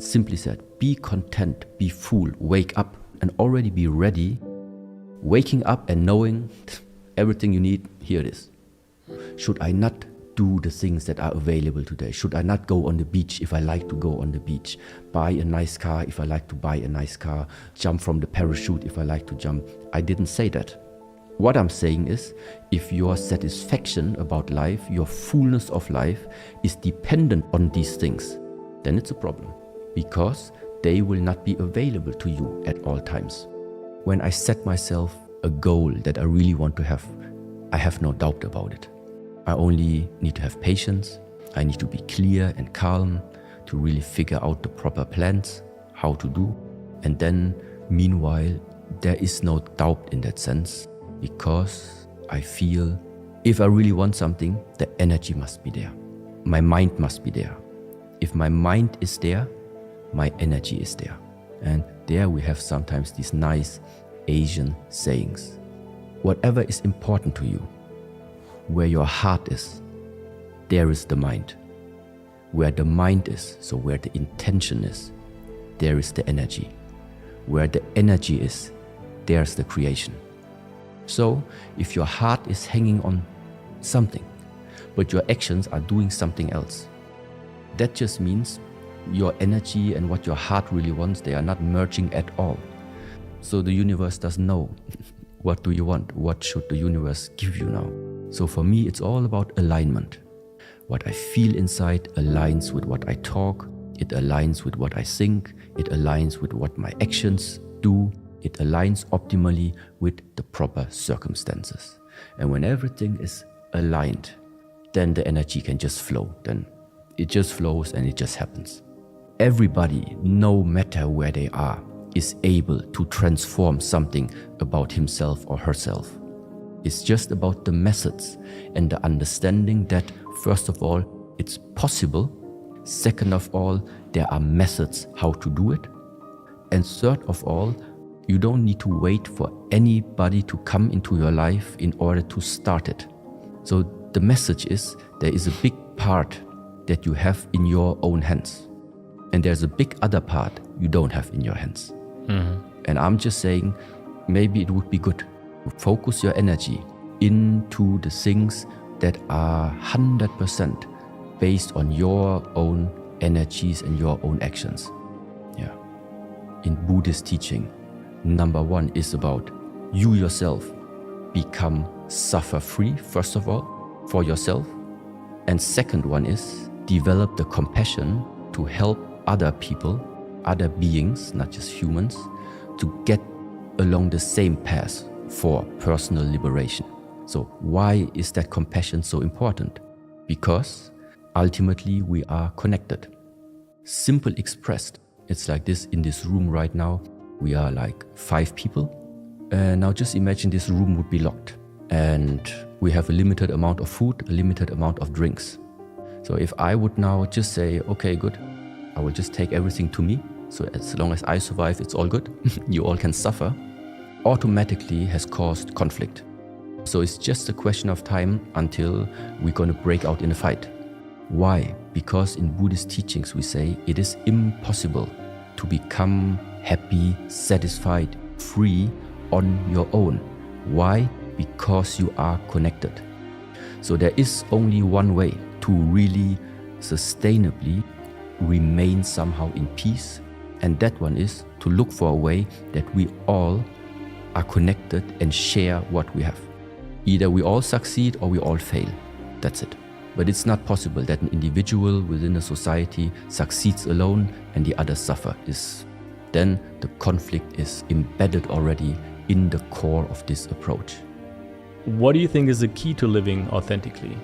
Simply said, be content, be full, wake up and already be ready. Waking up and knowing everything you need, here it is. Should I not do the things that are available today? Should I not go on the beach if I like to go on the beach? Buy a nice car if I like to buy a nice car? Jump from the parachute if I like to jump? I didn't say that. What I'm saying is, if your satisfaction about life, your fullness of life is dependent on these things, then it's a problem, because they will not be available to you at all times. When I set myself a goal that I really want to have, I have no doubt about it. I only need to have patience. I need to be clear and calm to really figure out the proper plans, how to do. And then, meanwhile, there is no doubt in that sense, because I feel if I really want something, the energy must be there. My mind must be there. If my mind is there, my energy is there. And there we have sometimes these nice Asian sayings. Whatever is important to you, where your heart is, there is the mind. Where the mind is, so where the intention is, there is the energy. Where the energy is, there's the creation. So, if your heart is hanging on something, but your actions are doing something else, that just means your energy and what your heart really wants, they are not merging at all. So the universe doesn't know, what do you want? What should the universe give you now? So for me, it's all about alignment. What I feel inside aligns with what I talk, it aligns with what I think, it aligns with what my actions do, it aligns optimally with the proper circumstances. And when everything is aligned, then the energy can just flow. Then it just flows and it just happens. Everybody, no matter where they are, is able to transform something about himself or herself. It's just about the methods and the understanding that, first of all, it's possible. Second of all, there are methods how to do it. And third of all, you don't need to wait for anybody to come into your life in order to start it. So the message is, there is a big part that you have in your own hands. And there's a big other part you don't have in your hands. And I'm just saying, maybe it would be good to focus your energy into the things that are 100% based on your own energies and your own actions. Yeah. In Buddhist teaching, number one is about you yourself become suffer-free, first of all, for yourself. And second one is develop the compassion to help other people, other beings, not just humans, to get along the same path for personal liberation. So why is that compassion so important? Because ultimately we are connected. Simple expressed, it's like this in this room right now. We are like 5 people. And now just imagine this room would be locked. And we have a limited amount of food, a limited amount of drinks. So if I would now just say, okay, good, I will just take everything to me. So as long as I survive, it's all good. You all can suffer. Automatically has caused conflict. So it's just a question of time until we're going to break out in a fight. Why? Because in Buddhist teachings we say it is impossible to become happy, satisfied, free on your own. Why? Because you are connected. So there is only one way to really sustainably remain somehow in peace, and that one is to look for a way that we all are connected and share what we have. Either we all succeed or we all fail. That's it. But it's not possible that an individual within a society succeeds alone and the others suffer. Then the conflict is embedded already in the core of this approach. What do you think is the key to living authentically?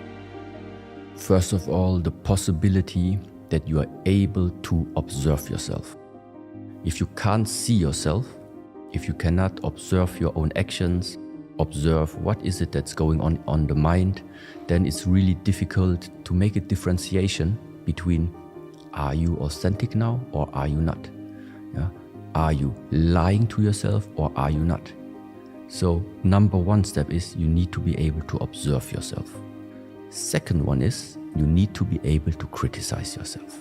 First of all, the possibility that you are able to observe yourself. If you can't see yourself, if you cannot observe your own actions, observe what is it that's going on the mind, then it's really difficult to make a differentiation between are you authentic now or are you not? Yeah? Are you lying to yourself or are you not? So number one step is you need to be able to observe yourself. Second one is you need to be able to criticize yourself.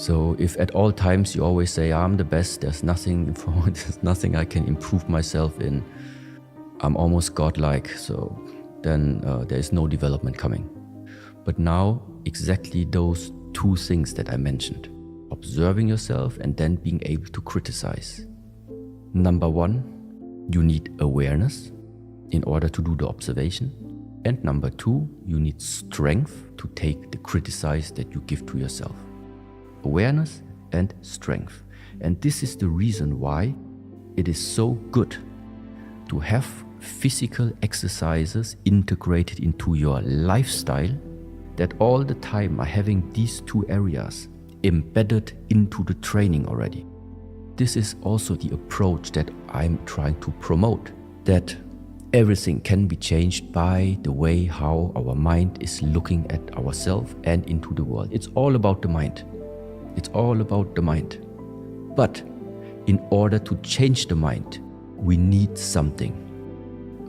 So if at all times you always say, I'm the best, there's nothing I can improve myself in, I'm almost godlike, so then there is no development coming. But now, exactly those two things that I mentioned, observing yourself and then being able to criticize. Number one, you need awareness in order to do the observation. And number two, you need strength to take the criticize that you give to yourself. Awareness and strength. And this is the reason why it is so good to have physical exercises integrated into your lifestyle, that all the time are having these two areas embedded into the training already. This is also the approach that I'm trying to promote, that everything can be changed by the way how our mind is looking at ourselves and into the world. It's all about the mind. It's all about the mind. But in order to change the mind, we need something.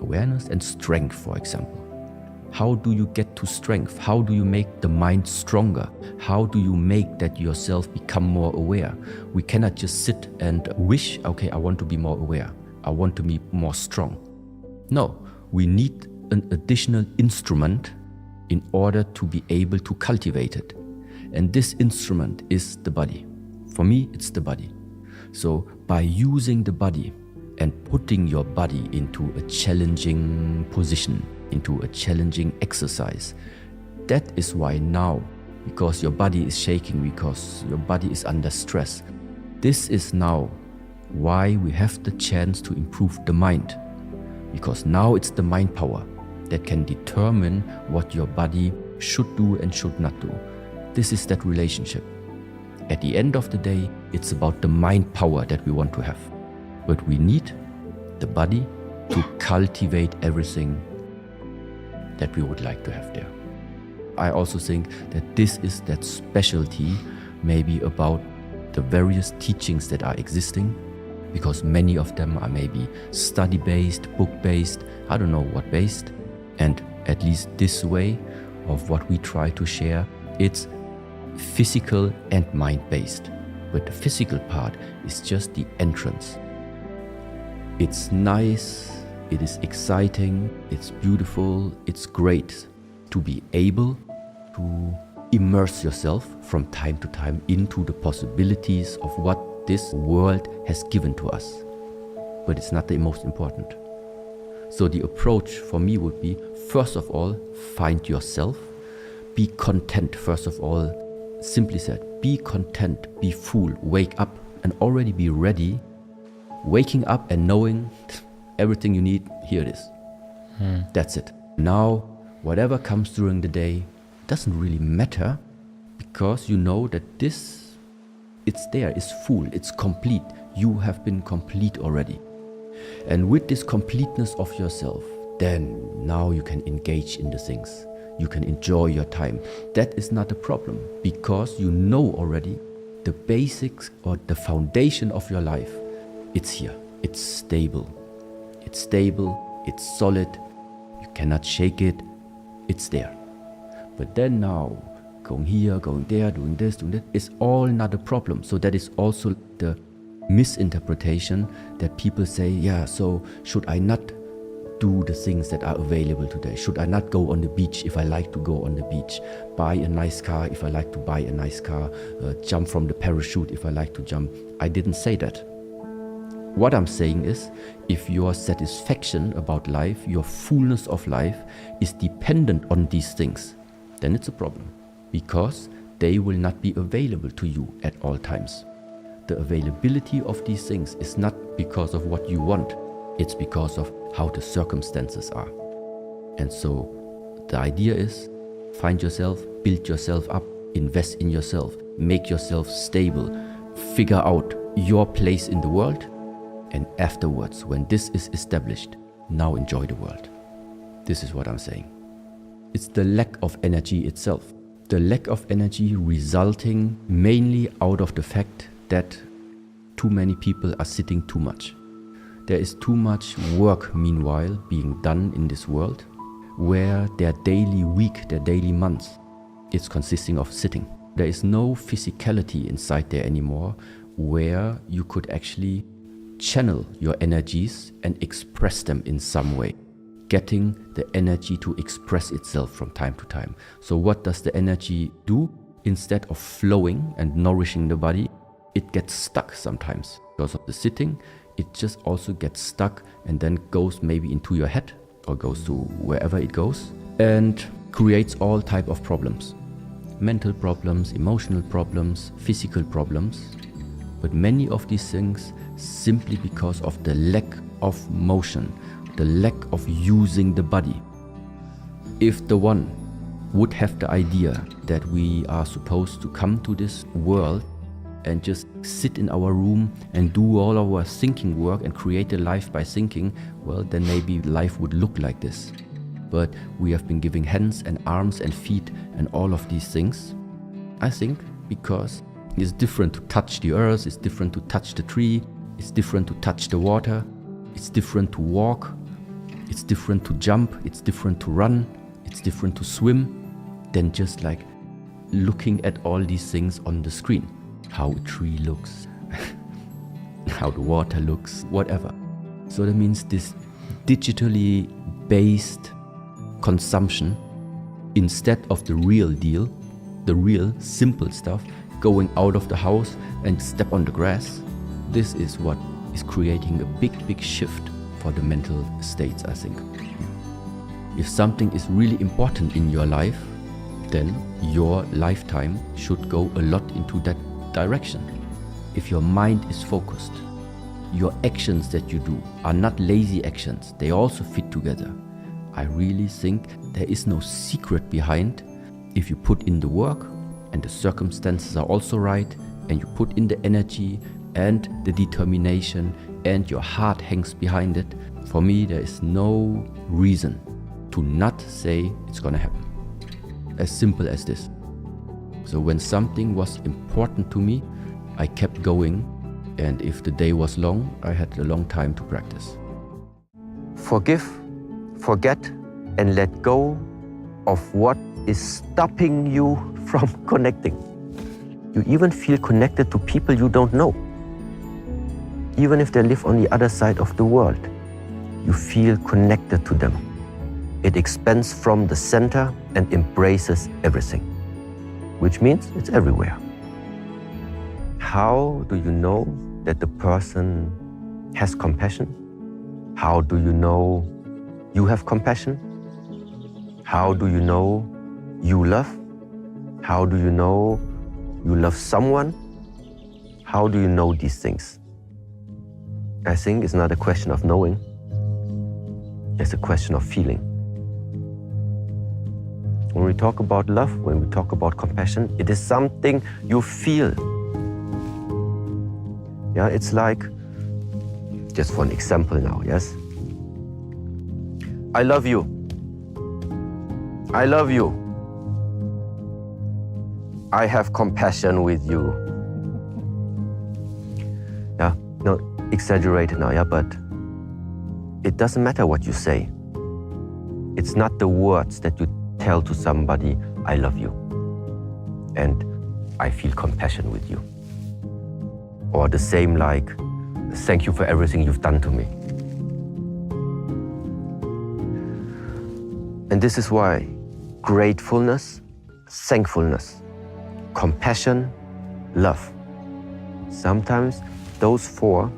Awareness and strength, for example. How do you get to strength? How do you make the mind stronger? How do you make that yourself become more aware? We cannot just sit and wish, okay, I want to be more aware. I want to be more strong. No, we need an additional instrument in order to be able to cultivate it. And this instrument is the body. For me, it's the body. So by using the body and putting your body into a challenging position, into a challenging exercise, that is why now, because your body is shaking, because your body is under stress, this is now why we have the chance to improve the mind. Because now it's the mind power that can determine what your body should do and should not do. This is that relationship. At the end of the day, it's about the mind power that we want to have. But we need the body to cultivate everything that we would like to have there. I also think that this is that specialty maybe about the various teachings that are existing, because many of them are maybe study-based, book-based, I don't know what based. And at least this way of what we try to share, it's physical and mind-based. But the physical part is just the entrance. It's nice, it is exciting, it's beautiful, it's great to be able to immerse yourself from time to time into the possibilities of what this world has given to us. But it's not the most important. So the approach for me would be, first of all, find yourself, be content, first of all, simply said, be content, be full, wake up and already be ready, waking up and knowing everything you need, here it is. That's it. Now, whatever comes during the day doesn't really matter, because you know that this, it's there, it's full, it's complete. You have been complete already. And with this completeness of yourself, then now you can engage in the things. You can enjoy your time. That is not a problem, because you know already the basics or the foundation of your life. It's here. It's stable. It's stable. It's solid. You cannot shake it. It's there. But then now, going here, going there, doing this, doing that, is all not a problem. So that is also the misinterpretation that people say, yeah, so should I not do the things that are available today? Should I not go on the beach if I like to go on the beach? Buy a nice car if I like to buy a nice car? Jump from the parachute if I like to jump? I didn't say that. What I'm saying is, if your satisfaction about life, your fullness of life is dependent on these things, then it's a problem, because they will not be available to you at all times. The availability of these things is not because of what you want, it's because of how the circumstances are. And so the idea is, find yourself, build yourself up, invest in yourself, make yourself stable, figure out your place in the world, and afterwards, when this is established, now enjoy the world. This is what I'm saying. It's the lack of energy itself. The lack of energy resulting mainly out of the fact that too many people are sitting too much. There is too much work, meanwhile, being done in this world, where their daily week, their daily month, is consisting of sitting. There is no physicality inside there anymore where you could actually channel your energies and express them in some way, getting the energy to express itself from time to time. So what does the energy do? Instead of flowing and nourishing the body, it gets stuck sometimes. Because of the sitting, it just also gets stuck and then goes maybe into your head or goes to wherever it goes and creates all type of problems. Mental problems, emotional problems, physical problems. But many of these things simply because of the lack of motion, the lack of using the body. If the one would have the idea that we are supposed to come to this world and just sit in our room and do all our thinking work and create a life by thinking, well, then maybe life would look like this. But we have been giving hands and arms and feet and all of these things, I think, because it's different to touch the earth, it's different to touch the tree, it's different to touch the water, it's different to walk, it's different to jump, it's different to run, it's different to swim, than just like looking at all these things on the screen. How a tree looks, how the water looks, whatever. So that means this digitally based consumption, instead of the real deal, the real simple stuff, going out of the house and step on the grass, this is what is creating a big shift for the mental states, I think. If something is really important in your life, then your lifetime should go a lot into that direction. If your mind is focused, your actions that you do are not lazy actions, they also fit together. I really think there is no secret behind. If you put in the work and the circumstances are also right, and you put in the energy and the determination and your heart hangs behind it, for me there is no reason to not say it's gonna happen. As simple as this. So when something was important to me, I kept going, and if the day was long, I had a long time to practice. Forgive, forget, and let go of what is stopping you from connecting. You even feel connected to people you don't know. Even if they live on the other side of the world, you feel connected to them. It expands from the center and embraces everything, which means it's everywhere. How do you know that the person has compassion? How do you know you have compassion? How do you know you love? How do you know you love someone? How do you know these things? I think it's not a question of knowing, it's a question of feeling. When we talk about love, when we talk about compassion, it is something you feel. Yeah, it's like, just for an example now, yes? I love you. I love you. I have compassion with you. Yeah, no, exaggerated now, yeah, but it doesn't matter what you say. It's not the words that you tell to somebody, I love you, and I feel compassion with you. Or the same like, thank you for everything you've done to me. And this is why gratefulness, thankfulness, compassion, love, sometimes those four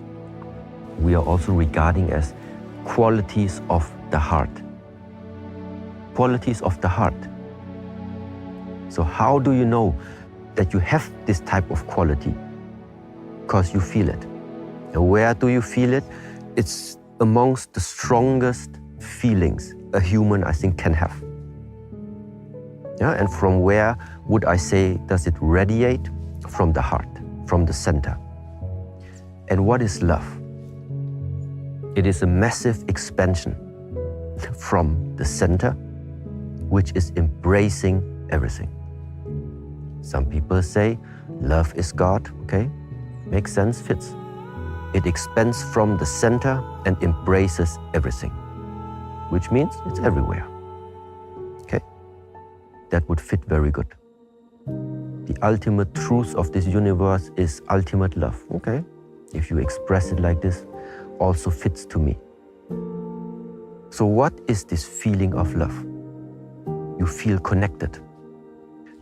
we are also regarding as qualities of the heart. Qualities of the heart. So how do you know that you have this type of quality? Because you feel it. And where do you feel it? It's amongst the strongest feelings a human, I think, can have. Yeah, and from where would I say does it radiate? From the heart, from the center. And what is love? It is a massive expansion from the center, which is embracing everything. Some people say love is God, okay? Makes sense, fits. It expands from the center and embraces everything, which means it's everywhere, okay? That would fit very good. The ultimate truth of this universe is ultimate love. Okay, if you express it like this, also fits to me. So what is this feeling of love? You feel connected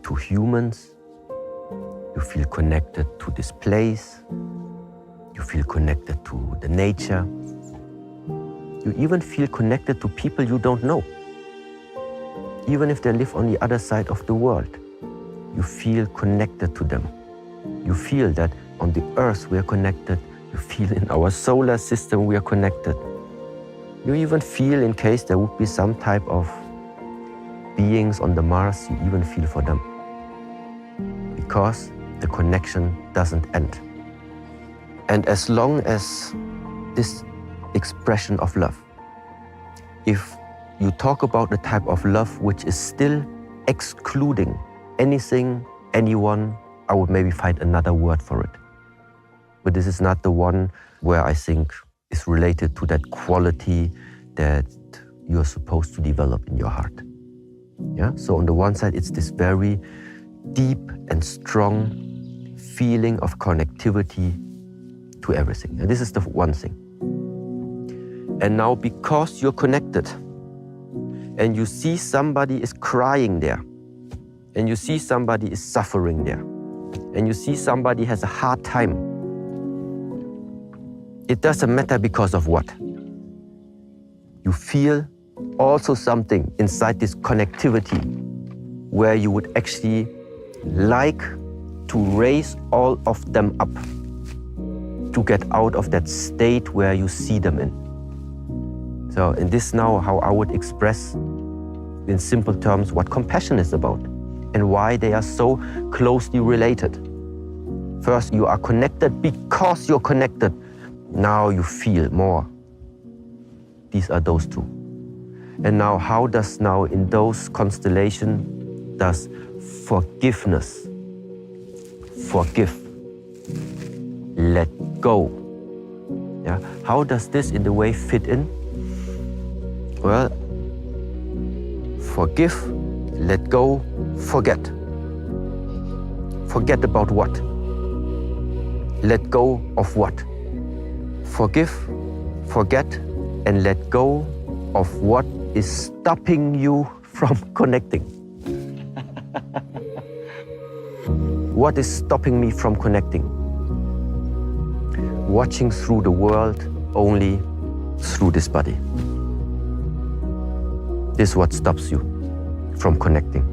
to humans, you feel connected to this place, you feel connected to the nature, you even feel connected to people you don't know. Even if they live on the other side of the world, you feel connected to them. You feel that on the earth we are connected, you feel in our solar system we are connected. You even feel, in case there would be some type of beings on the Mars, you even feel for them. Because the connection doesn't end. And as long as this expression of love, if you talk about the type of love which is still excluding anything, anyone, I would maybe find another word for it. But this is not the one where I think is related to that quality that you're supposed to develop in your heart. Yeah? So on the one side, it's this very deep and strong feeling of connectivity to everything. And this is the one thing. And now because you're connected and you see somebody is crying there, and you see somebody is suffering there, and you see somebody has a hard time, it doesn't matter because of what. You feel also something inside this connectivity where you would actually like to raise all of them up to get out of that state where you see them in. So, and this now how I would express in simple terms what compassion is about and why they are so closely related. First, you are connected because you're connected. Now you feel more. These are those two. And now how does now in those constellation does forgiveness, forgive, let go. Yeah? How does this in the way fit in? Well, forgive, let go, forget. Forget about what? Let go of what? Forgive, forget, and let go of what is stopping you from connecting. What is stopping me from connecting? Watching through the world only through this body. This is what stops you from connecting.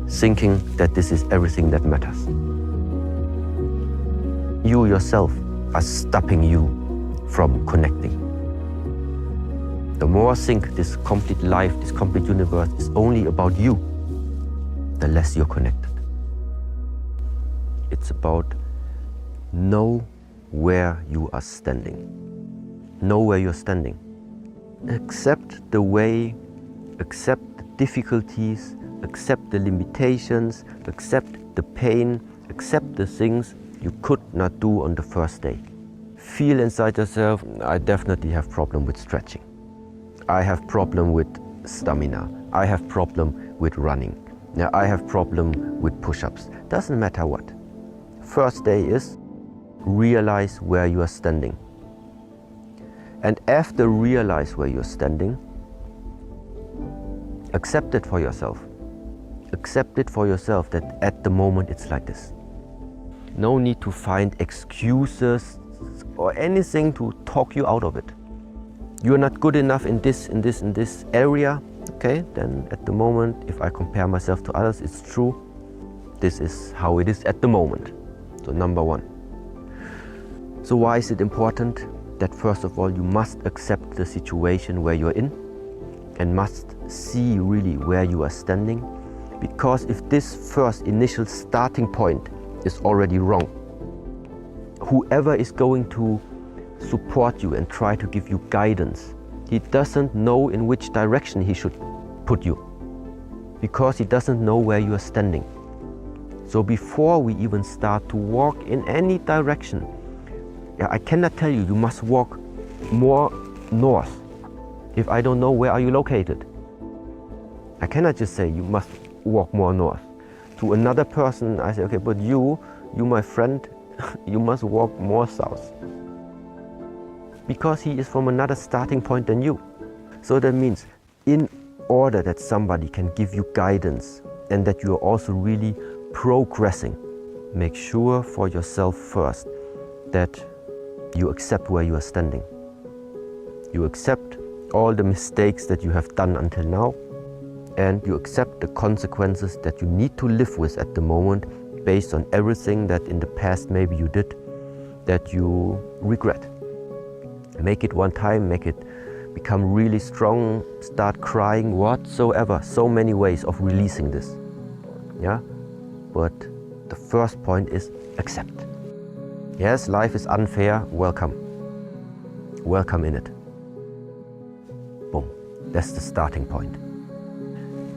Thinking that this is everything that matters. You yourself are stopping you from connecting. The more I think this complete life, this complete universe is only about you, the less you're connected. It's about know where you are standing. Know where you're standing. Accept the way, accept the difficulties, accept the limitations, accept the pain, accept the things you could not do on the first day. Feel inside yourself, I definitely have problem with stretching. I have problem with stamina. I have problem with running. Now I have problem with push-ups. Doesn't matter what. First day is realize where you are standing. And after realize where you're standing, accept it for yourself. Accept it for yourself that at the moment it's like this. No need to find excuses or anything to talk you out of it. You're not good enough in this area, okay? Then at the moment, if I compare myself to others, it's true. This is how it is at the moment. So number one. So why is it important that first of all you must accept the situation where you're in and must see really where you are standing? Because if this first initial starting point is already wrong, whoever is going to support you and try to give you guidance, he doesn't know in which direction he should put you because he doesn't know where you are standing. So before we even start to walk in any direction, I cannot tell you, you must walk more north if I don't know where are you located. I cannot just say you must walk more north. To another person, I say, okay, but you my friend, you must walk more south. Because he is from another starting point than you. So that means in order that somebody can give you guidance and that you are also really progressing, make sure for yourself first that you accept where you are standing. You accept all the mistakes that you have done until now, and you accept the consequences that you need to live with at the moment based on everything that in the past maybe you did that you regret. Make it one time, make it become really strong, start crying, whatsoever. So many ways of releasing this. Yeah? But the first point is accept. Yes, life is unfair, welcome. Welcome in it. Boom. That's the starting point.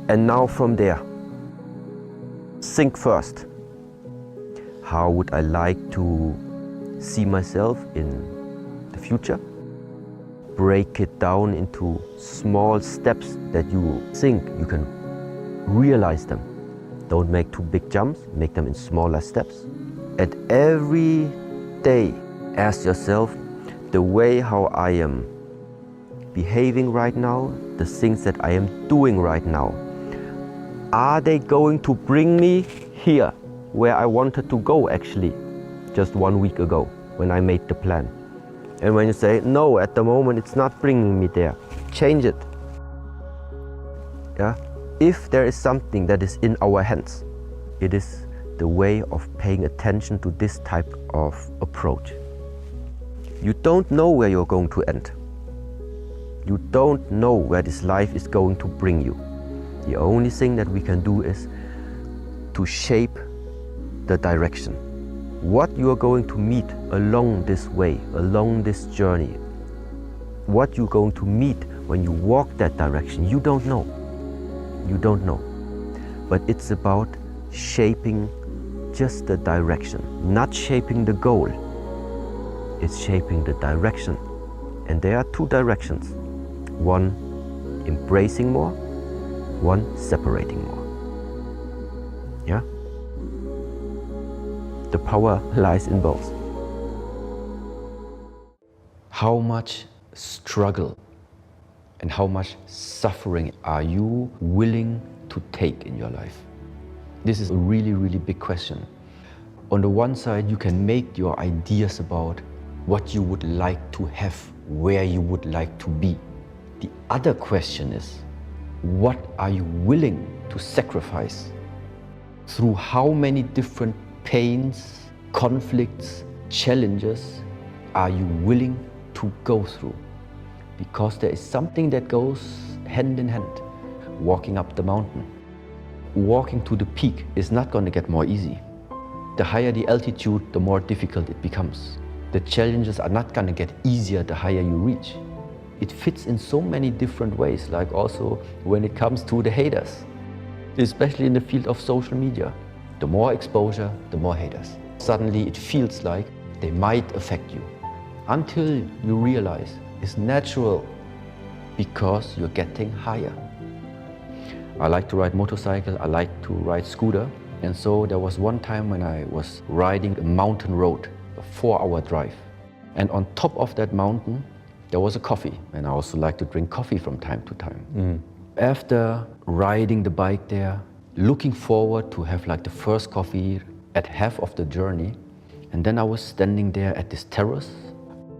And now from there, think first. How would I like to see myself in the future? Break it down into small steps that you think you can realize them. Don't make too big jumps, make them in smaller steps. And every day, ask yourself, the way how I am behaving right now, the things that I am doing right now, are they going to bring me here, where I wanted to go actually, just 1 week ago, when I made the plan? And when you say, no, at the moment it's not bringing me there, change it. Yeah? If there is something that is in our hands, it is the way of paying attention to this type of approach. You don't know where you're going to end. You don't know where this life is going to bring you. The only thing that we can do is to shape the direction. What you are going to meet along this way, along this journey, what you're going to meet when you walk that direction, you don't know. You don't know. But it's about shaping just the direction, not shaping the goal. It's shaping the direction. And there are two directions. One, embracing more, one, separating more. Yeah? The power lies in both. How much struggle and how much suffering are you willing to take in your life? This is a really, really big question. On the one side, you can make your ideas about what you would like to have, where you would like to be. The other question is, what are you willing to sacrifice? Through how many different pains, conflicts, challenges are you willing to go through? Because there is something that goes hand in hand. Walking up the mountain. Walking to the peak is not going to get more easy. The higher the altitude, the more difficult it becomes. The challenges are not going to get easier the higher you reach. It fits in so many different ways, like also when it comes to the haters, especially in the field of social media. The more exposure, the more haters. Suddenly it feels like they might affect you, until you realize it's natural because you're getting higher. I like to ride motorcycle, I like to ride scooter, and so there was one time when I was riding a mountain road, a 4-hour drive, and on top of that mountain there was a coffee, and I also like to drink coffee from time to time. After riding the bike there, looking forward to have like the first coffee at half of the journey, and then I was standing there at this terrace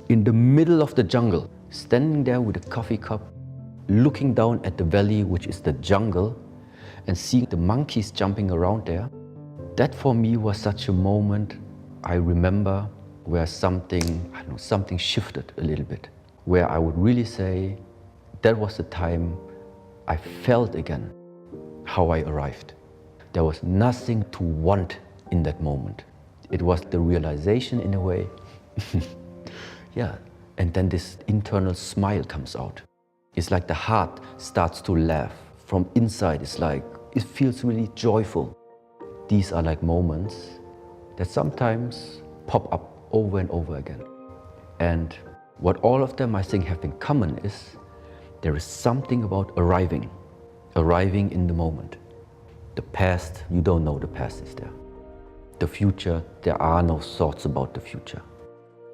in the middle of the jungle, standing there with a coffee cup, looking down at the valley, which is the jungle, and seeing the monkeys jumping around there. That for me was such a moment I remember where something shifted a little bit, where I would really say that was the time I felt again how I arrived. There was nothing to want in that moment. It was the realization in a way. Yeah, and then this internal smile comes out. It's like the heart starts to laugh. From inside, it's like, it feels really joyful. These are like moments that sometimes pop up over and over again. And what all of them I think have in common is there is something about arriving in the moment. The past, you don't know the past is there. The future, there are no thoughts about the future.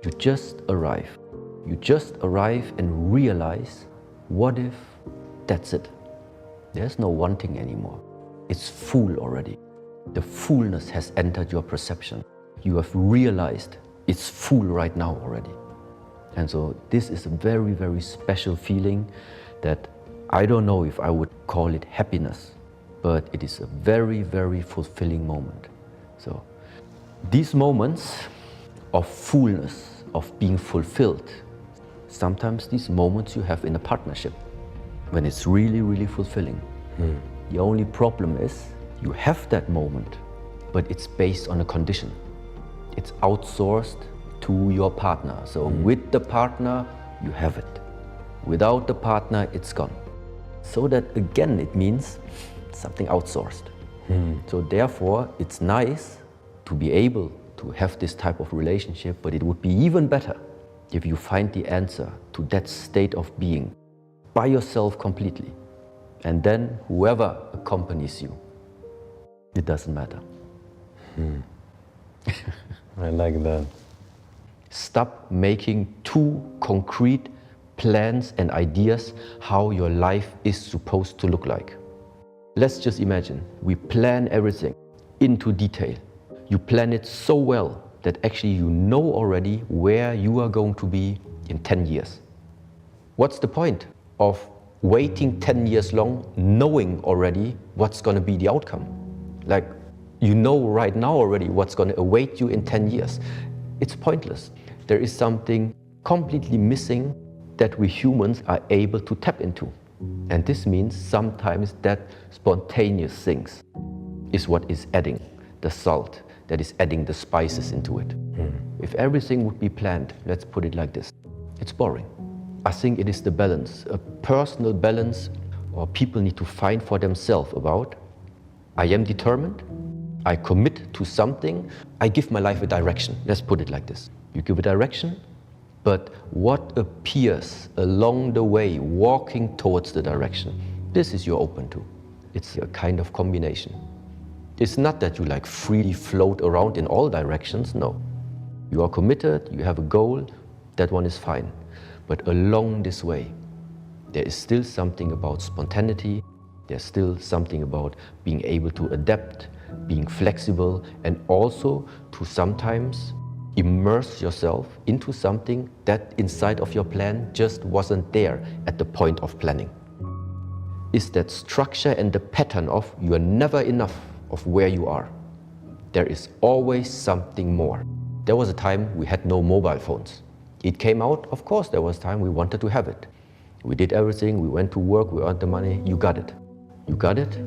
You just arrive. You just arrive and realize, what if that's it? There's no wanting anymore. It's full already. The fullness has entered your perception. You have realized it's full right now already. And so this is a very, very special feeling that I don't know if I would call it happiness, but it is a very, very fulfilling moment. So these moments of fullness, of being fulfilled, sometimes these moments you have in a partnership when it's really, really fulfilling. The only problem is you have that moment, but it's based on a condition. It's outsourced to your partner. So with the partner, you have it. Without the partner, it's gone. So that again, it means something outsourced. So therefore, it's nice to be able to have this type of relationship, but it would be even better if you find the answer to that state of being by yourself completely. And then whoever accompanies you, it doesn't matter. I like that. Stop making too concrete plans and ideas how your life is supposed to look like. Let's just imagine we plan everything into detail. You plan it so well that actually you know already where you are going to be in 10 years. What's the point of waiting 10 years long, knowing already what's going to be the outcome? Like, you know right now already what's going to await you in 10 years. It's pointless. There is something completely missing that we humans are able to tap into. And this means sometimes that spontaneous things is what is adding the salt, that is adding the spices into it. If everything would be planned, let's put it like this, it's boring. I think it is the balance, a personal balance, or people need to find for themselves about, I am determined, I commit to something, I give my life a direction. Let's put it like this. You give a direction, but what appears along the way, walking towards the direction, this is you're open to. It's a kind of combination. It's not that you like freely float around in all directions, no. You are committed, you have a goal, that one is fine. But along this way, there is still something about spontaneity, there's still something about being able to adapt, being flexible, and also to sometimes immerse yourself into something that inside of your plan just wasn't there at the point of planning. Is that structure and the pattern of you are never enough of where you are. There is always something more. There was a time we had no mobile phones. It came out, of course there was time we wanted to have it. We did everything, we went to work, we earned the money, you got it. You got it,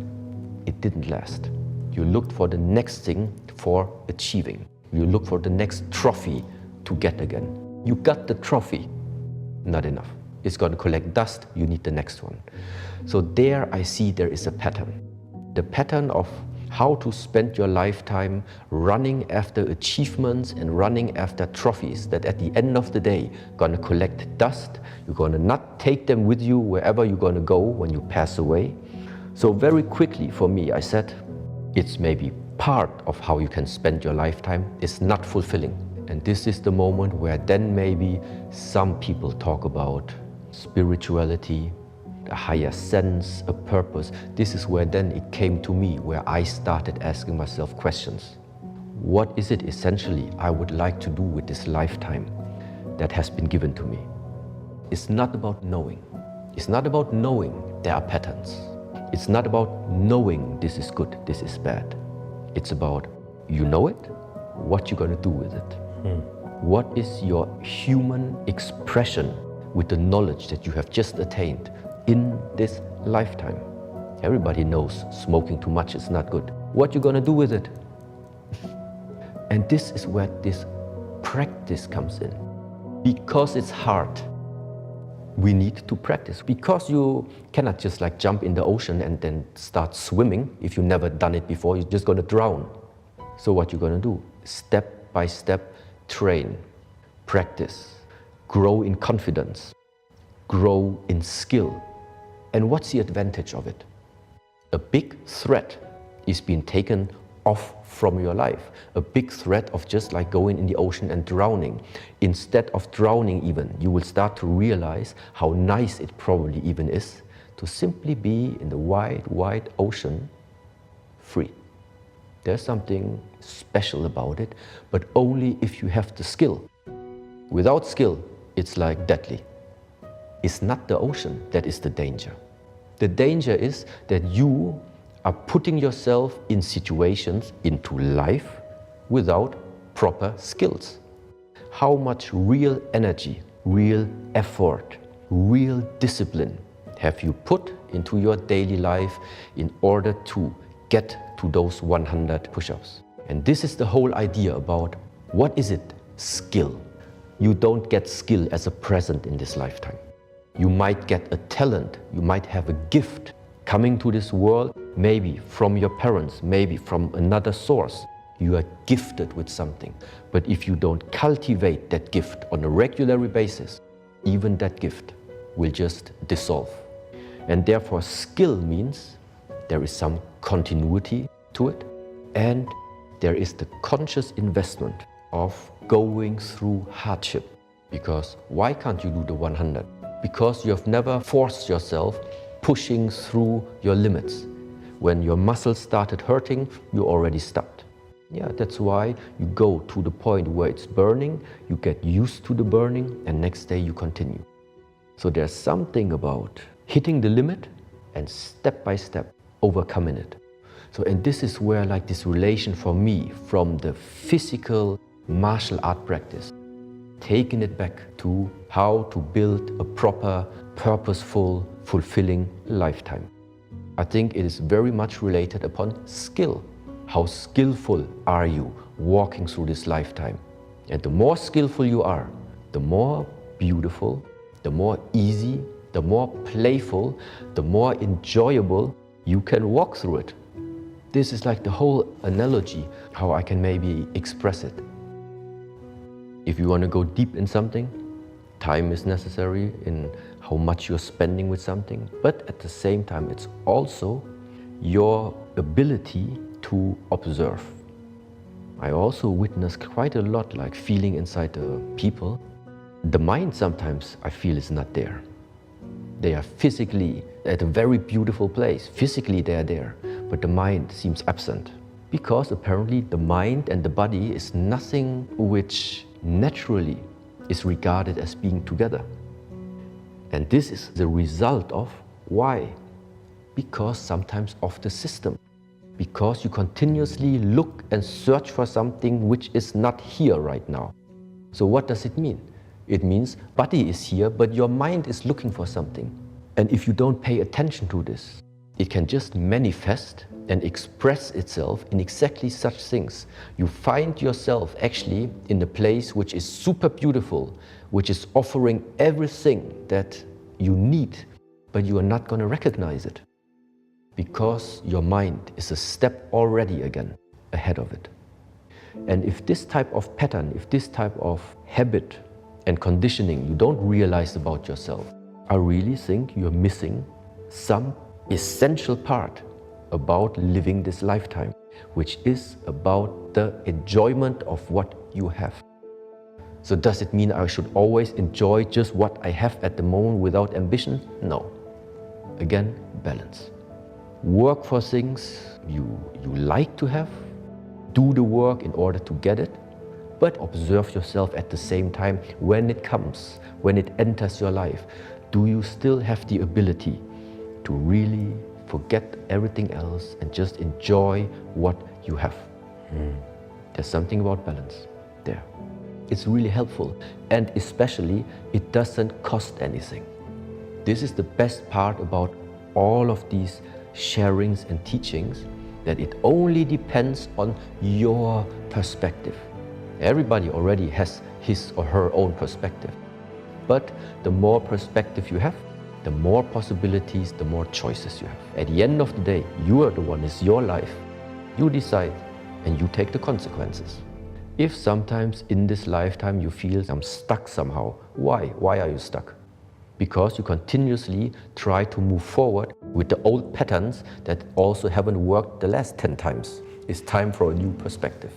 it didn't last. You looked for the next thing for achieving. You look for the next trophy to get again. You got the trophy, not enough. It's going to collect dust, you need the next one. So there I see there is a pattern. The pattern of how to spend your lifetime running after achievements and running after trophies that at the end of the day going to collect dust. You're going to not take them with you wherever you're going to go when you pass away. So very quickly for me, I said, it's maybe part of how you can spend your lifetime is not fulfilling. And this is the moment where then maybe some people talk about spirituality, a higher sense, a purpose. This is where then it came to me, where I started asking myself questions. What is it essentially I would like to do with this lifetime that has been given to me? It's not about knowing. It's not about knowing there are patterns. It's not about knowing this is good, this is bad. It's about, you know it, what you're going to do with it. What is your human expression with the knowledge that you have just attained in this lifetime? Everybody knows smoking too much is not good. What you gonna do with it? And this is where this practice comes in. Because it's hard, we need to practice. Because you cannot just like jump in the ocean and then start swimming. If you've never done it before, you're just gonna drown. So what you're gonna do? Step by step, train, practice, grow in confidence, grow in skill. And what's the advantage of it? A big threat is being taken off from your life. A big threat of just like going in the ocean and drowning. Instead of drowning even, you will start to realize how nice it probably even is to simply be in the wide, wide ocean, free. There's something special about it, but only if you have the skill. Without skill, it's like deadly. It's not the ocean that is the danger. The danger is that you are putting yourself in situations, into life, without proper skills. How much real energy, real effort, real discipline have you put into your daily life in order to get to those 100 push-ups? And this is the whole idea about what is it? Skill. You don't get skill as a present in this lifetime. You might get a talent, you might have a gift coming to this world, maybe from your parents, maybe from another source. You are gifted with something. But if you don't cultivate that gift on a regular basis, even that gift will just dissolve. And therefore, skill means there is some continuity to it, and there is the conscious investment of going through hardship. Because why can't you do the 100? Because you have never forced yourself pushing through your limits. When your muscles started hurting, you already stopped. Yeah, that's why you go to the point where it's burning, you get used to the burning, and next day you continue. So there's something about hitting the limit and step by step overcoming it. So, and this is where like this relation for me from the physical martial art practice, taking it back to how to build a proper, purposeful, fulfilling lifetime. I think it is very much related upon skill. How skillful are you walking through this lifetime? And the more skillful you are, the more beautiful, the more easy, the more playful, the more enjoyable you can walk through it. This is like the whole analogy, how I can maybe express it. If you want to go deep in something, time is necessary in how much you're spending with something, but at the same time, it's also your ability to observe. I also witness quite a lot like feeling inside the people. The mind sometimes I feel is not there. They are physically at a very beautiful place. Physically they are there, but the mind seems absent. Because apparently the mind and the body is nothing which naturally is regarded as being together. And this is the result of why? Because sometimes of the system. Because you continuously look and search for something which is not here right now. So what does it mean? It means body is here, but your mind is looking for something. And if you don't pay attention to this, it can just manifest and express itself in exactly such things. You find yourself actually in a place which is super beautiful, which is offering everything that you need, but you are not going to recognize it because your mind is a step already again ahead of it. And if this type of pattern, if this type of habit and conditioning you don't realize about yourself, I really think you're missing some essential part about living this lifetime, which is about the enjoyment of what you have. So does it mean I should always enjoy just what I have at the moment without ambition? No. Again, balance. Work for things you like to have, do the work in order to get it, but observe yourself at the same time when it comes, when it enters your life. Do you still have the ability to really forget everything else and just enjoy what you have? There's something about balance there. It's really helpful, and especially it doesn't cost anything. This is the best part about all of these sharings and teachings, that it only depends on your perspective. Everybody already has his or her own perspective. But the more perspective you have, the more possibilities, the more choices you have. At the end of the day, you are the one, it's your life. You decide and you take the consequences. If sometimes in this lifetime you feel I'm stuck somehow, why? Why are you stuck? because you continuously try to move forward with the old patterns that also haven't worked the last 10 times. It's time for a new perspective.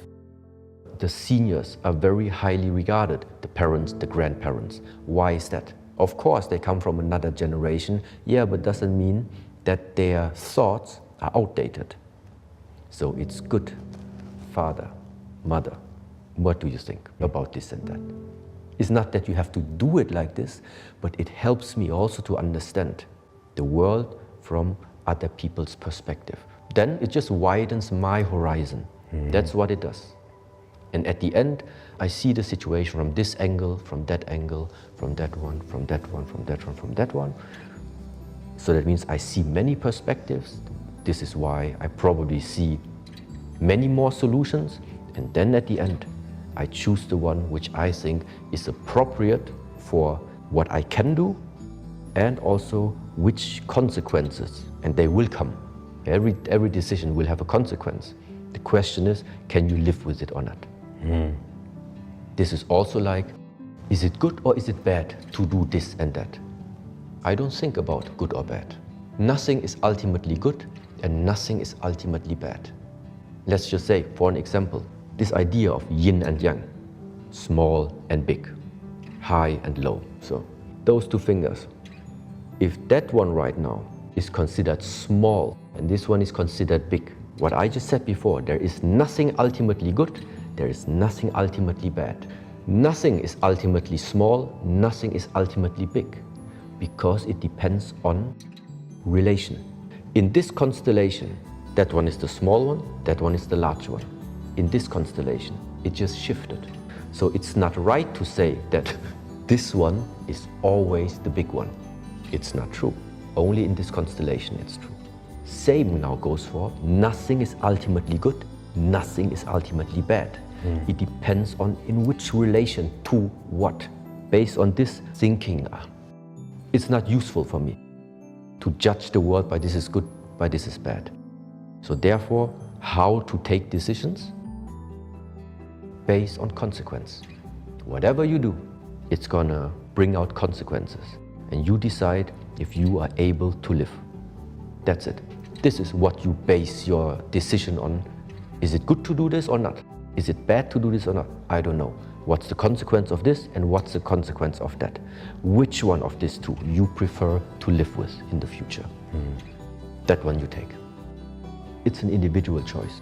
The seniors are very highly regarded, the parents, the grandparents. Why is that? Of course, they come from another generation, yeah, but doesn't mean that their thoughts are outdated. So it's good. Father, mother, what do you think about this and that? It's not that you have to do it like this, but it helps me also to understand the world from other people's perspective. Then it just widens my horizon. That's what it does. And at the end, I see the situation from this angle, from that angle, from that one, from that one, from that one, from that one. So that means I see many perspectives. This is why I probably see many more solutions. And then at the end, I choose the one which I think is appropriate for what I can do and also which consequences, and they will come. Every decision will have a consequence. The question is, can you live with it or not? This is also like, is it good or is it bad to do this and that? I don't think about good or bad. Nothing is ultimately good and nothing is ultimately bad. Let's just say, for an example, this idea of yin and yang, small and big, high and low. So those two fingers, if that one right now is considered small and this one is considered big, what I just said before, there is nothing ultimately good, there is nothing ultimately bad. Nothing is ultimately small, nothing is ultimately big, because it depends on relation. In this constellation, that one is the small one, that one is the large one. In this constellation, it just shifted. So it's not right to say that this one is always the big one. It's not true. Only in this constellation it's true. Same now goes for nothing is ultimately good, nothing is ultimately bad. It depends on in which relation to what. Based on this thinking, it's not useful for me to judge the world by this is good, by this is bad. So therefore, how to take decisions? Based on consequence. Whatever you do, it's gonna bring out consequences. And you decide if you are able to live. That's it. This is what you base your decision on. Is it good to do this or not? Is it bad to do this or not? I don't know. What's the consequence of this and what's the consequence of that? Which one of these two you prefer to live with in the future? That one you take. It's an individual choice.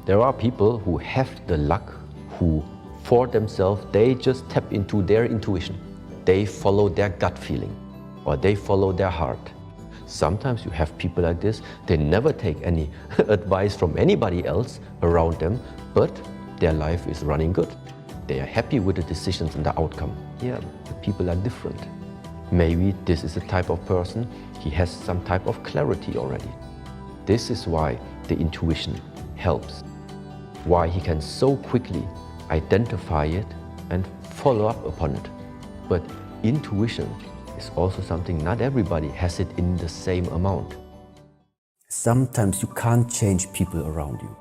There are people who have the luck, who for themselves, they just tap into their intuition. They follow their gut feeling or they follow their heart. Sometimes you have people like this, they never take any advice from anybody else around them, but their life is running good. They are happy with the decisions and the outcome. Yeah, the people are different. Maybe this is a type of person, he has some type of clarity already. This is why the intuition helps. Why he can so quickly identify it and follow up upon it. But intuition is also something not everybody has it in the same amount. Sometimes you can't change people around you.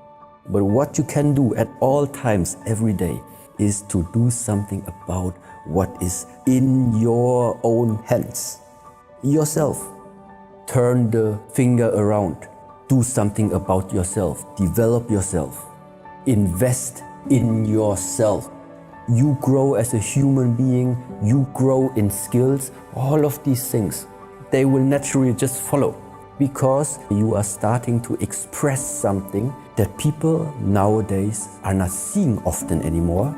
But what you can do at all times, every day, is to do something about what is in your own hands. Yourself. Turn the finger around. Do something about yourself. Develop yourself. Invest in yourself. You grow as a human being. You grow in skills. All of these things, they will naturally just follow. Because you are starting to express something that people nowadays are not seeing often anymore.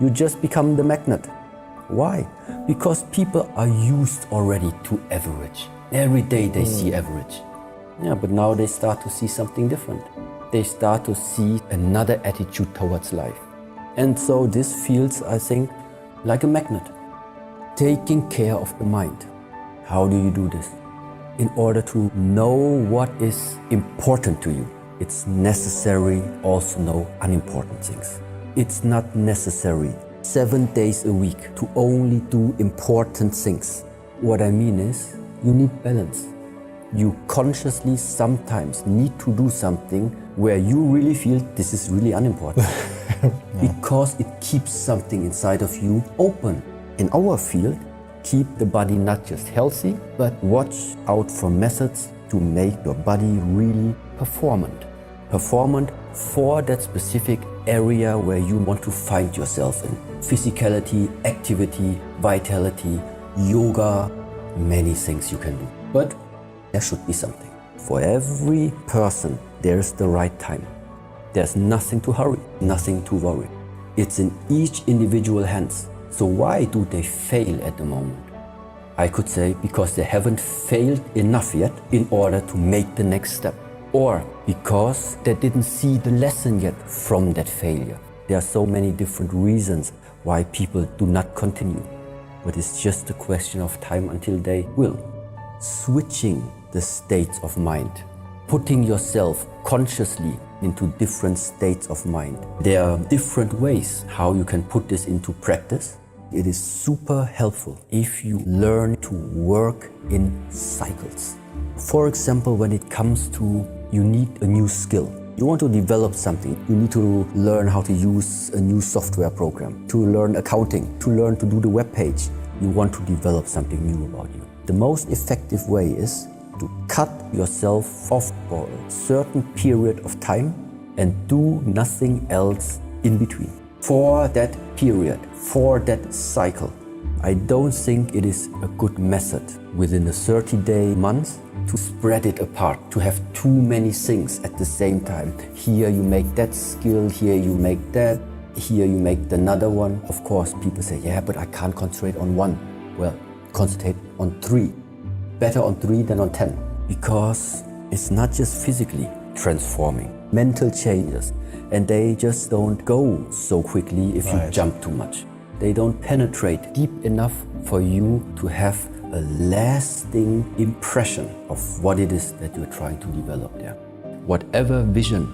You just become the magnet. Why? Because people are used already to average. Every day they see average. Yeah, but now they start to see something different. They start to see another attitude towards life. And so this feels, I think, like a magnet. Taking care of the mind. How do you do this? In order to know what is important to you, it's necessary also know unimportant things. It's not necessary 7 days a week to only do important things. What I mean is, you need balance. You consciously sometimes need to do something where you really feel this is really unimportant. Because it keeps something inside of you open. In our field, Keep the body not just healthy, but watch out for methods to make your body really performant. Performant for that specific area where you want to find yourself in. Physicality, activity, vitality, yoga, many things you can do. But there should be something. For every person, there's the right time. There's nothing to hurry, nothing to worry. It's in each individual hands. So why do they fail at the moment? I could say because they haven't failed enough yet in order to make the next step. Or because they didn't see the lesson yet from that failure. There are so many different reasons why people do not continue. But it's just a question of time until they will. Switching the states of mind, putting yourself consciously into different states of mind. There are different ways how you can put this into practice. It is super helpful if you learn to work in cycles. For example, when it comes to you need a new skill. You want to develop something. You need to learn how to use a new software program, to learn accounting, to learn to do the web page. You want to develop something new about you. The most effective way is to cut yourself off for a certain period of time and do nothing else in between. For that period, for that cycle. I don't think it is a good method within a 30-day month to spread it apart, to have too many things at the same time. Here you make that skill, here you make that, here you make another one. Of course, people say, yeah, but I can't concentrate on one. Well, concentrate on 3. Better on 3 than on 10. Because it's not just physically transforming, mental changes, and they just don't go so quickly if you jump too much. They don't penetrate deep enough for you to have a lasting impression of what it is that you're trying to develop there. Whatever vision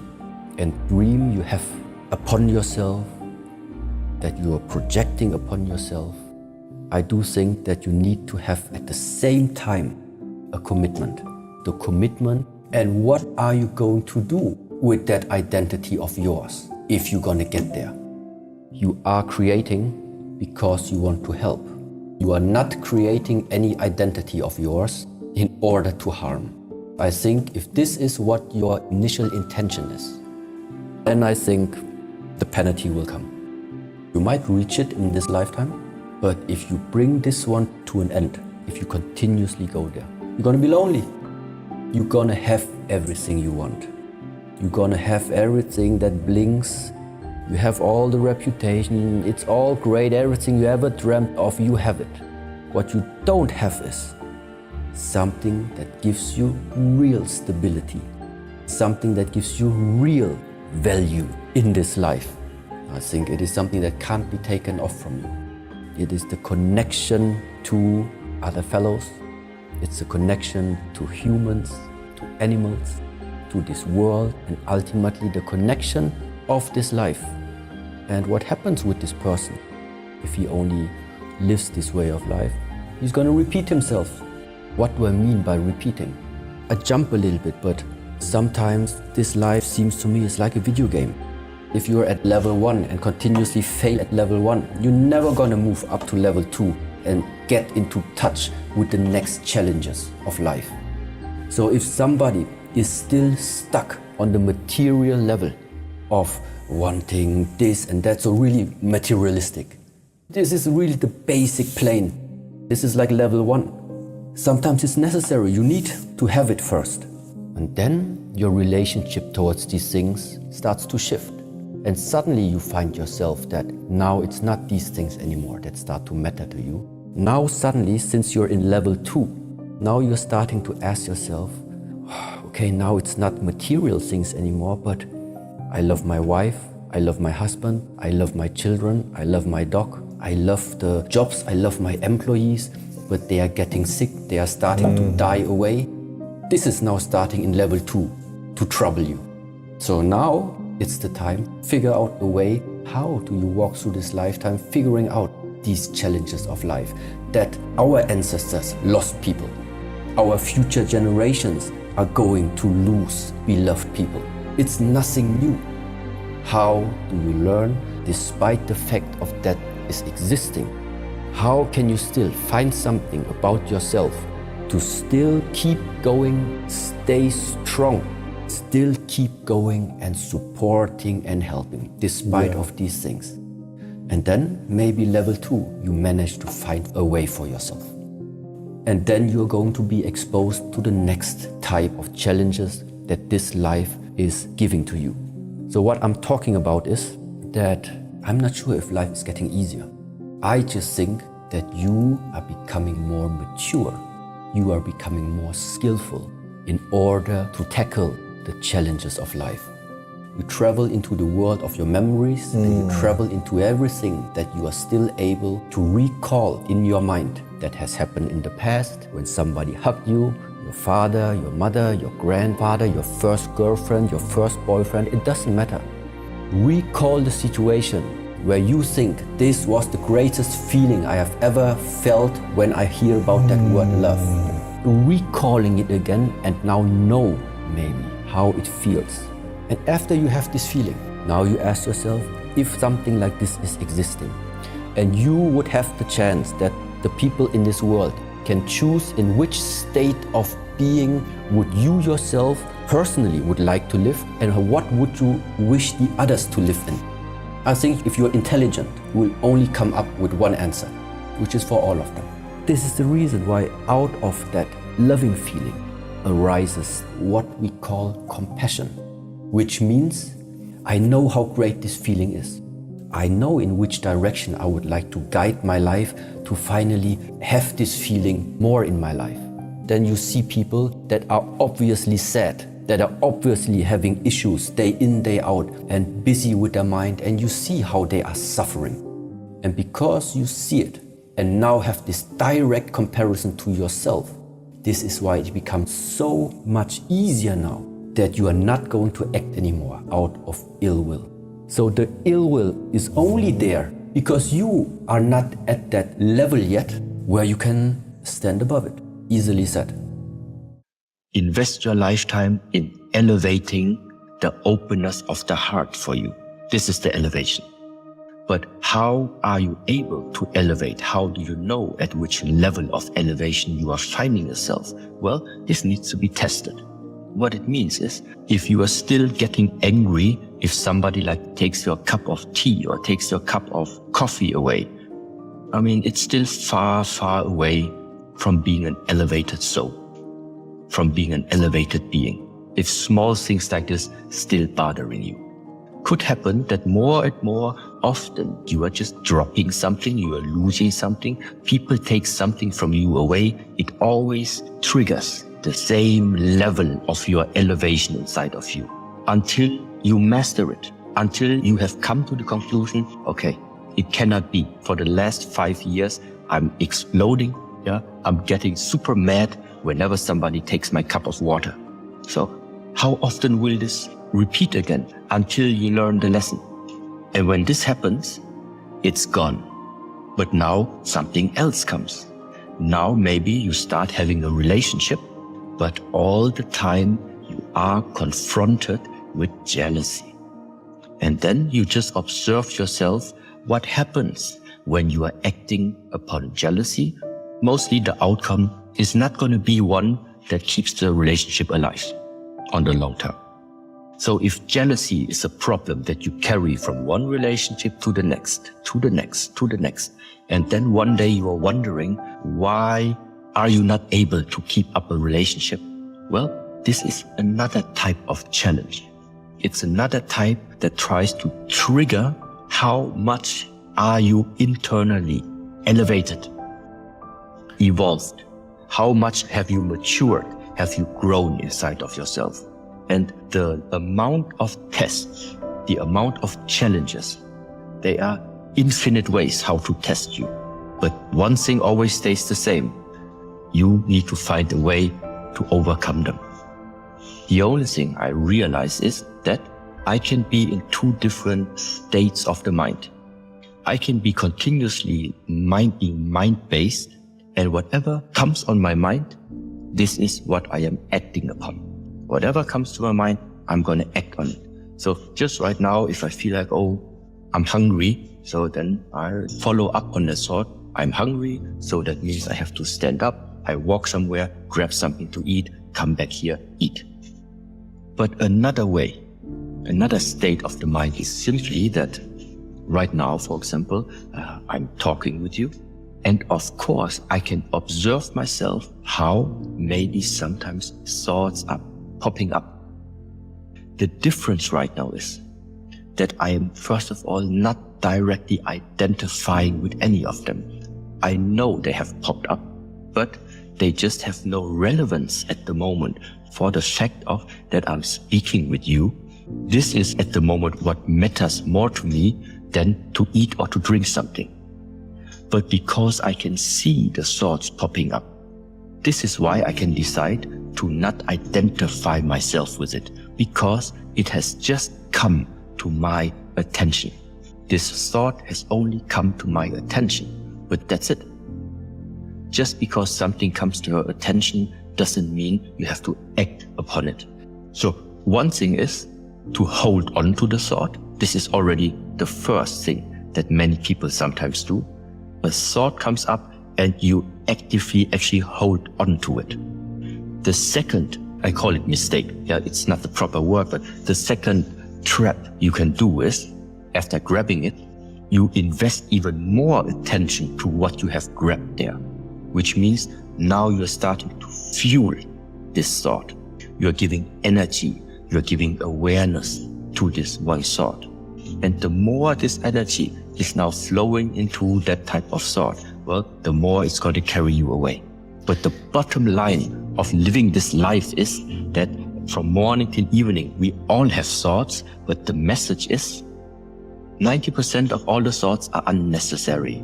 and dream you have upon yourself, that you are projecting upon yourself, I do think that you need to have at the same time a commitment. The commitment, and what are you going to do with that identity of yours if you're going to get there? You are creating because you want to help. You are not creating any identity of yours in order to harm. I think if this is what your initial intention is, then I think the penalty will come. You might reach it in this lifetime, but if you bring this one to an end, if you continuously go there, you're going to be lonely. You're going to have everything you want. You're going to have everything that blinks. You have all the reputation, it's all great, everything you ever dreamt of, you have it. What you don't have is something that gives you real stability, something that gives you real value in this life. I think it is something that can't be taken off from you. It is the connection to other fellows, it's a connection to humans, to animals, to this world, and ultimately the connection of this life. And what happens with this person if he only lives this way of life? He's going to repeat himself. What do I mean by repeating? I jump a little bit, but sometimes this life seems to me is like a video game. If you're at level 1 and continuously fail at level 1, you're never going to move up to level 2 and get into touch with the next challenges of life. So if somebody is still stuck on the material level of wanting this and that, so really materialistic. This is really the basic plane. This is like level 1. Sometimes it's necessary, you need to have it first. And then your relationship towards these things starts to shift. And suddenly you find yourself that now it's not these things anymore that start to matter to you. Now suddenly, since you're in level 2, now you're starting to ask yourself, okay, now it's not material things anymore, but I love my wife, I love my husband, I love my children, I love my dog, I love the jobs, I love my employees, but they are getting sick, they are starting to die away. This is now starting in level 2 to trouble you. So now it's the time, figure out a way, how do you walk through this lifetime, figuring out these challenges of life, that our ancestors lost people. Our future generations are going to lose beloved people. It's nothing new. How do you learn, despite the fact of that is existing, How can you still find something about yourself to still keep going, stay strong, still keep going and supporting and helping despite of these things? And then maybe level 2, you manage to find a way for yourself. And then you're going to be exposed to the next type of challenges that this life is giving to you. So what I'm talking about is that I'm not sure if life is getting easier. I just think that you are becoming more mature. You are becoming more skillful in order to tackle the challenges of life. You travel into the world of your memories and you travel into everything that you are still able to recall in your mind that has happened in the past, when somebody hugged you, your father, your mother, your grandfather, your first girlfriend, your first boyfriend, it doesn't matter. Recall the situation where you think this was the greatest feeling I have ever felt when I hear about that word love. Recalling it again and now know maybe how it feels. And after you have this feeling, now you ask yourself if something like this is existing and you would have the chance that the people in this world can choose in which state of being would you yourself personally would like to live and what would you wish the others to live in. I think if you're intelligent, you will only come up with one answer, which is for all of them. This is the reason why out of that loving feeling arises what we call compassion, which means I know how great this feeling is. I know in which direction I would like to guide my life to finally have this feeling more in my life. Then you see people that are obviously sad, that are obviously having issues day in, day out and busy with their mind, and you see how they are suffering. And because you see it and now have this direct comparison to yourself, this is why it becomes so much easier now that you are not going to act anymore out of ill will. So the ill will is only there because you are not at that level yet where you can stand above it. Easily said. Invest your lifetime in elevating the openness of the heart for you. This is the elevation. But how are you able to elevate? How do you know at which level of elevation you are finding yourself? Well, this needs to be tested. What it means is, if you are still getting angry if somebody takes your cup of tea or takes your cup of coffee away, I mean, it's still far, far away from being an elevated soul, from being an elevated being. If small things like this still bothering you, could happen that more and more often you are just dropping something, you are losing something, people take something from you away, it always triggers the same level of your elevation inside of you until you master it, until you have come to the conclusion, okay, it cannot be. For the last 5 years, I'm exploding. Yeah, I'm getting super mad whenever somebody takes my cup of water. So how often will this repeat again until you learn the lesson? And when this happens, it's gone. But now something else comes. Now maybe you start having a relationship, but all the time you are confronted with jealousy. And then you just observe yourself what happens when you are acting upon jealousy. Mostly the outcome is not going to be one that keeps the relationship alive on the long term. So if jealousy is a problem that you carry from one relationship to the next, to the next, to the next, and then one day you are wondering, why are you not able to keep up a relationship? Well, this is another type of challenge. It's another type that tries to trigger how much are you internally elevated, evolved, how much have you matured, have you grown inside of yourself. And the amount of tests, the amount of challenges, they are infinite ways how to test you. But one thing always stays the same. You need to find a way to overcome them. The only thing I realize is that I can be in two different states of the mind. I can be continuously being mind-based, and whatever comes on my mind, this is what I am acting upon. Whatever comes to my mind, I'm going to act on it. So just right now, if I feel like, oh, I'm hungry, so then I follow up on the thought, I'm hungry, so that means I have to stand up, I walk somewhere, grab something to eat, come back here, eat. But another way, another state of the mind is simply that right now, for example, I'm talking with you, and of course I can observe myself how maybe sometimes thoughts are popping up. The difference right now is that I am first of all not directly identifying with any of them. I know they have popped up, but they just have no relevance at the moment for the fact of that I'm speaking with you. This is at the moment what matters more to me than to eat or to drink something. But because I can see the thoughts popping up, this is why I can decide to not identify myself with it, because it has just come to my attention. This thought has only come to my attention, but that's it. Just because something comes to your attention doesn't mean you have to act upon it. So one thing is to hold on to the thought. This is already the first thing that many people sometimes do. A thought comes up and you actively actually hold on to it. The second, I call it mistake. Yeah, it's not the proper word, but the second trap you can do is, after grabbing it, you invest even more attention to what you have grabbed there, which means now you're starting to fuel this thought. You're giving energy, you're giving awareness to this one thought. And the more this energy is now flowing into that type of thought, well, the more it's going to carry you away. But the bottom line of living this life is that from morning till evening, we all have thoughts, but the message is 90% of all the thoughts are unnecessary.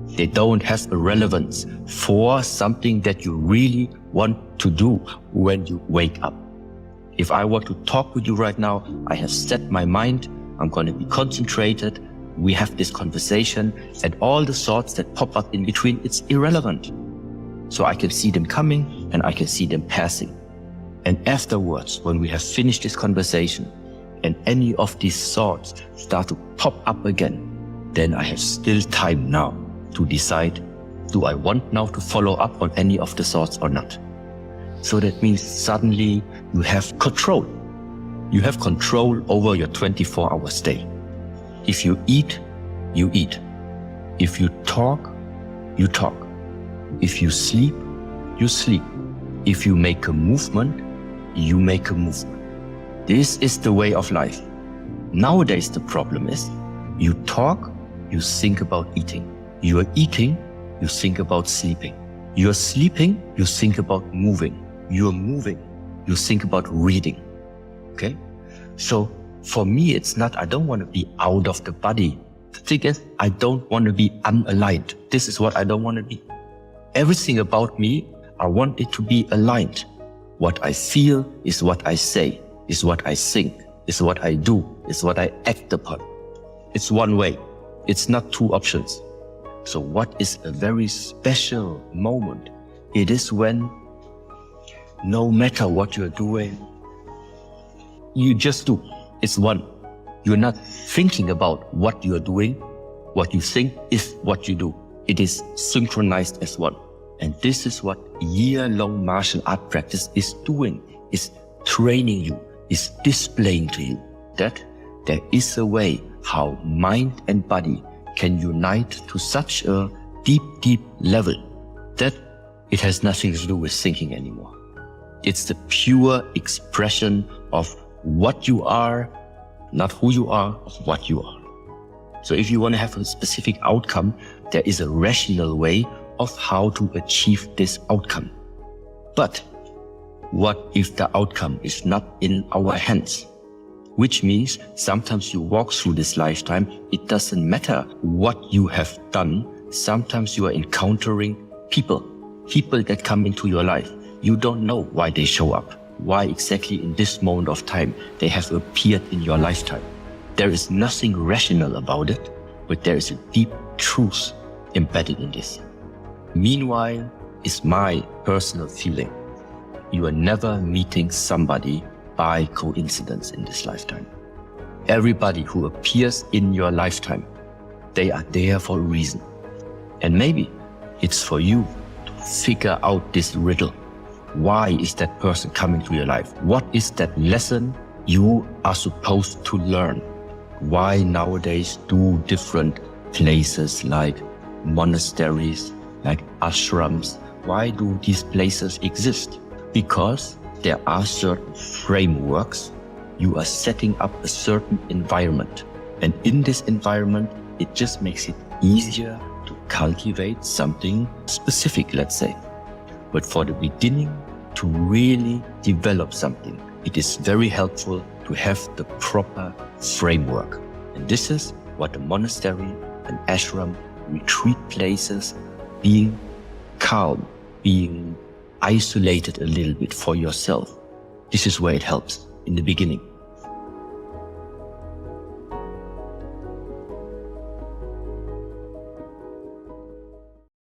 They don't have a relevance for something that you really want to do when you wake up. If I were to talk with you right now, I have set my mind, I'm going to be concentrated, we have this conversation, and all the thoughts that pop up in between, it's irrelevant. So I can see them coming and I can see them passing. And afterwards, when we have finished this conversation and any of these thoughts start to pop up again, then I have still time now to decide, do I want now to follow up on any of the thoughts or not? So that means suddenly you have control. You have control over your 24-hour day. If you eat, you eat. If you talk, you talk. If you sleep, you sleep. If you make a movement, you make a movement. This is the way of life. Nowadays the problem is, you talk, you think about eating. You are eating, you think about sleeping. You are sleeping, you think about moving. You are moving, you think about reading. Okay? So for me, it's not, I don't want to be out of the body. The thing is, I don't want to be unaligned. This is what I don't want to be. Everything about me, I want it to be aligned. What I feel is what I say, is what I think, is what I do, is what I act upon. It's one way. It's not two options. So what is a very special moment? It is when no matter what you're doing, you just do. It's one. You're not thinking about what you're doing. What you think is what you do. It is synchronized as one. And this is what year-long martial art practice is doing, is training you, is displaying to you that there is a way how mind and body can unite to such a deep, deep level that it has nothing to do with thinking anymore. It's the pure expression of what you are, not who you are, of what you are. So if you want to have a specific outcome, there is a rational way of how to achieve this outcome. But what if the outcome is not in our hands? Which means sometimes you walk through this lifetime, it doesn't matter what you have done. Sometimes you are encountering people that come into your life. You don't know why they show up, why exactly in this moment of time they have appeared in your lifetime. There is nothing rational about it, but there is a deep truth embedded in this. Meanwhile, is my personal feeling, you are never meeting somebody by coincidence in this lifetime. Everybody who appears in your lifetime, they are there for a reason. And maybe it's for you to figure out this riddle. Why is that person coming to your life? What is that lesson you are supposed to learn? Why nowadays do different places like monasteries, like ashrams, why do these places exist? Because there are certain frameworks. You are setting up a certain environment. And in this environment, it just makes it easier to cultivate something specific, let's say. But for the beginning, to really develop something, it is very helpful to have the proper framework. And this is what a monastery, an ashram, retreat places, being calm, being isolated a little bit for yourself. This is where it helps in the beginning.